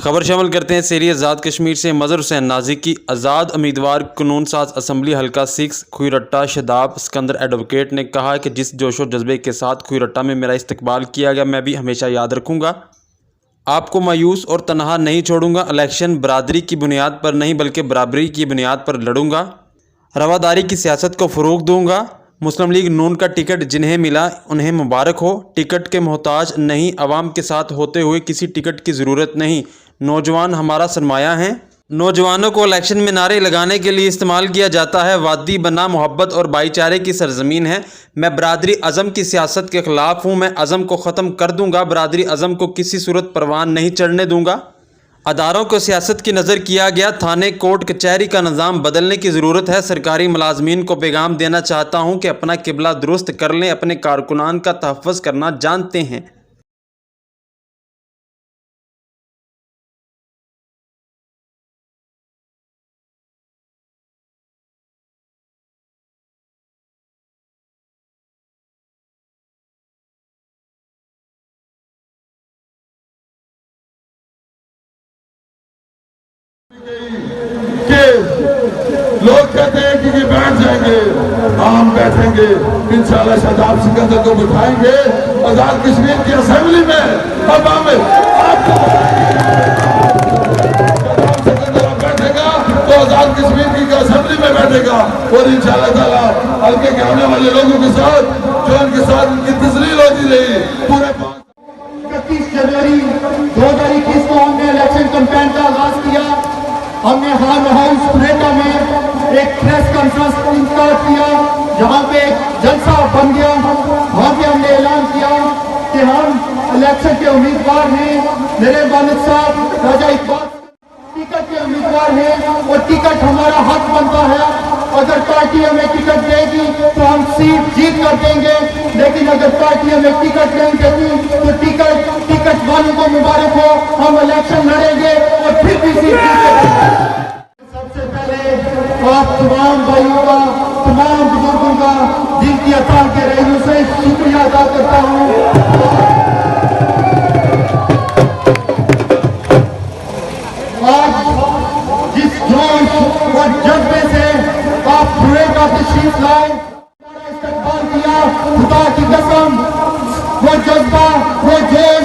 خبر شامل کرتے ہیں سیری آزاد کشمیر سے۔ مظہر حسین نازی کی آزاد امیدوار قانون ساز اسمبلی حلقہ 6 کھوئی رٹہ شاداب اسکندر ایڈوکیٹ نے کہا کہ جس جوش و جذبے کے ساتھ کھوئی رٹہ میں میرا استقبال کیا گیا میں بھی ہمیشہ یاد رکھوں گا، آپ کو مایوس اور تنہا نہیں چھوڑوں گا۔ الیکشن برادری کی بنیاد پر نہیں بلکہ برابری کی بنیاد پر لڑوں گا، رواداری کی سیاست کو فروغ دوں گا۔ مسلم لیگ نون کا ٹکٹ جنہیں ملا انہیں مبارک ہو، ٹکٹ کے محتاج نہیں، عوام کے ساتھ ہوتے ہوئے کسی ٹکٹ کی ضرورت نہیں۔ نوجوان ہمارا سرمایہ ہیں، نوجوانوں کو الیکشن میں نعرے لگانے کے لیے استعمال کیا جاتا ہے۔ وادی بنا محبت اور بھائی چارے کی سرزمین ہے۔ میں برادری اعظم کی سیاست کے خلاف ہوں، میں عزم کو ختم کر دوں گا، برادری اعظم کو کسی صورت پروان نہیں چڑھنے دوں گا۔ اداروں کو سیاست کی نظر کیا گیا، تھانے کورٹ کچہری کا نظام بدلنے کی ضرورت ہے۔ سرکاری ملازمین کو پیغام دینا چاہتا ہوں کہ اپنا قبلہ درست کر لیں، اپنے کارکنان کا تحفظ کرنا جانتے ہیں۔ کہ لوگ کہتے ہیں کہ یہ بیٹھ جائیں گے، ہم بیٹھیں گے انشاءاللہ شاداب سکندر کو بٹھائیں گے آزاد کشمیر کی اسمبلی میں۔ اب ہم آپ کو شاداب سکندر اب بیٹھے گا تو آزاد کشمیر کی اسمبلی میں بیٹھے گا، اور انشاءاللہ تعالیٰ حلقے کے آنے والے لوگوں کے ساتھ جو ان کے ساتھ ان کی تسلیل ہوتی رہی پورے 31 جنوری 2021 کو ہم نے الیکشن کیمپین کا آغاز کیا۔ ہم نے ہارن ہاؤس پریٹا میں ایک پریس کانفرنس انعقاد کیا جہاں پہ ایک جلسہ بن گیا۔ وہاں پہ ہم نے اعلان کیا کہ ہم الیکشن کے امیدوار ہیں، میرے والد صاحب راجہ اقبال ٹکٹ کے امیدوار ہیں اور ٹکٹ ہمارا حق بنتا ہے۔ اگر پارٹی ہمیں ٹکٹ دے گی تو ہم سیٹ جیت کر دیں گے، لیکن اگر پارٹی ہمیں ٹکٹ نہیں دیتی تو ٹکٹ والوں کو مبارک ہو، ہم الیکشن لڑیں گے اور پھر بھی سیٹ جیت کر دیں گے۔ سب سے پہلے آپ تمام بھائیوں کا، تمام بزرگوں کا دل کی عطا کے رہنوں سے شکریہ ادا کرتا ہوں۔ آج جس جوش اور جذبے سے آپ پورے کا تشریف لائے، استقبال کیا، خدا کی قسم وہ جذبہ، وہ جوش